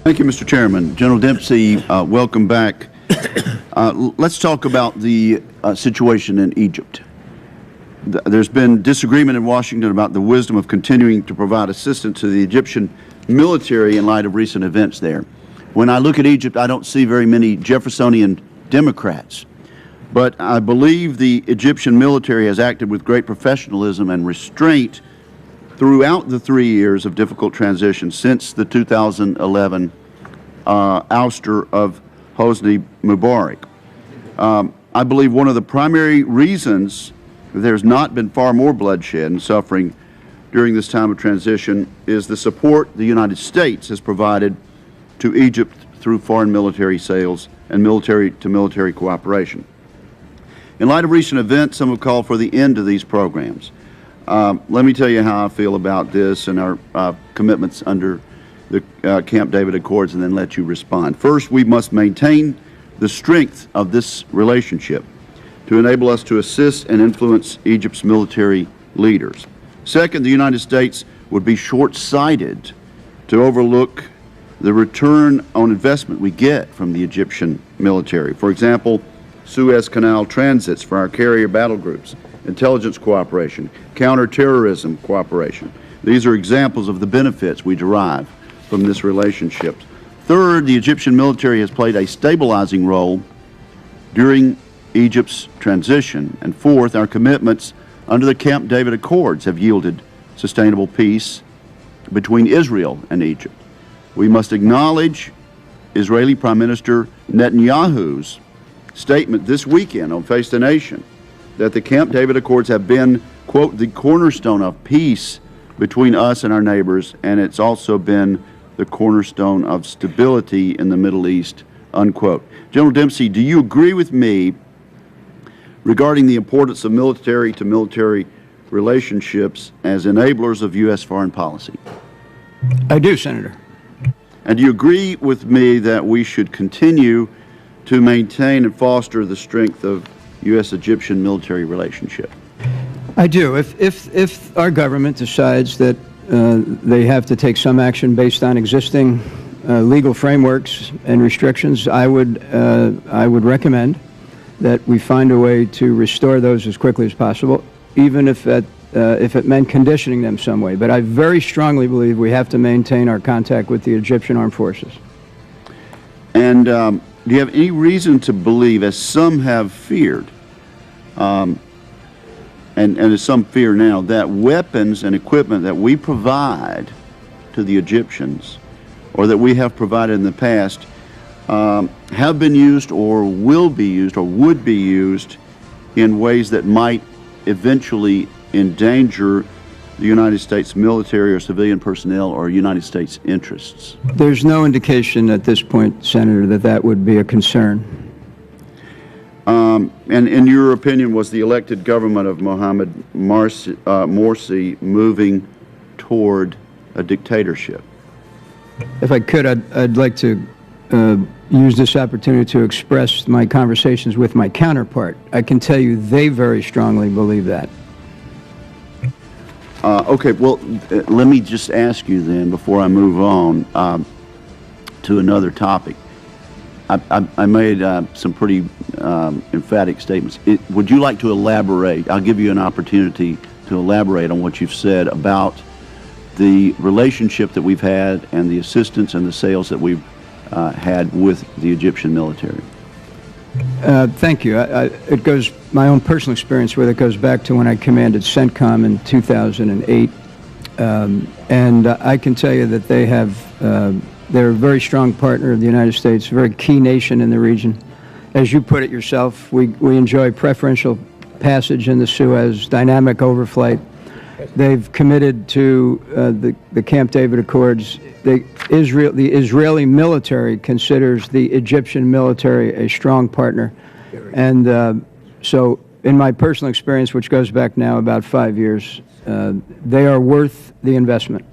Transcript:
Thank you, Mr. Chairman. General Dempsey, welcome back. Let's talk about the situation in Egypt. There's been disagreement in Washington about the wisdom of continuing to provide assistance to the Egyptian military in light of recent events there. When I look at Egypt, I don't see very many Jeffersonian Democrats, but I believe the Egyptian military has acted with great professionalism and restraint throughout the 3 years of difficult transition since the 2011 ouster of Hosni Mubarak. I believe one of the primary reasons there's not been far more bloodshed and suffering during this time of transition is the support the United States has provided to Egypt through foreign military sales and military-to-military cooperation. In light of recent events, some have called for the end of these programs. Let me tell you how I feel about this and our commitments under the Camp David Accords, and then let you respond. First, we must maintain the strength of this relationship to enable us to assist and influence Egypt's military leaders. Second, the United States would be short-sighted to overlook the return on investment we get from the Egyptian military. For example, Suez Canal transits for our carrier battle groups, intelligence cooperation, counterterrorism cooperation. These are examples of the benefits we derive from this relationship. Third, the Egyptian military has played a stabilizing role during Egypt's transition. And fourth, our commitments under the Camp David Accords have yielded sustainable peace between Israel and Egypt. We must acknowledge Israeli Prime Minister Netanyahu's statement this weekend on Face the Nation that the Camp David Accords have been, quote, the cornerstone of peace between us and our neighbors, and it's also been the cornerstone of stability in the Middle East, unquote. General Dempsey, do you agree with me regarding the importance of military-to-military relationships as enablers of U.S. foreign policy? I do, Senator. And do you agree with me that we should continue to maintain and foster the strength of U.S.-Egyptian military relationship? I do. If our government decides that they have to take some action based on existing legal frameworks and restrictions, I would recommend that we find a way to restore those as quickly as possible, even if it meant conditioning them some way. But I very strongly believe we have to maintain our contact with the Egyptian armed forces. And do you have any reason to believe, as some have feared, and as some fear now, that weapons and equipment that we provide to the Egyptians, or that we have provided in the past, have been used or will be used or would be used in ways that might eventually endanger the United States military or civilian personnel or United States interests? There's no indication at this point, Senator, that that would be a concern. And in your opinion, was the elected government of Mohammed Morsi moving toward a dictatorship? If I could, I'd like to use this opportunity to express my conversations with my counterpart. I can tell you they very strongly believe that. Okay, well, let me just ask you then, before I move on to another topic. I made some pretty emphatic statements. Would you like to elaborate? I'll give you an opportunity to elaborate on what you've said about the relationship that we've had and the assistance and the sales that we've had with the Egyptian military. Thank you. It goes, my own personal experience with it goes back to when I commanded CENTCOM in 2008. And I can tell you that they have, they're a very strong partner of the United States, a very key nation in the region. As you put it yourself, we enjoy preferential passage in the Suez, dynamic overflight. They've committed to the Camp David Accords. The Israeli military considers the Egyptian military a strong partner. And so in my personal experience, which goes back now about 5 years, they are worth the investment.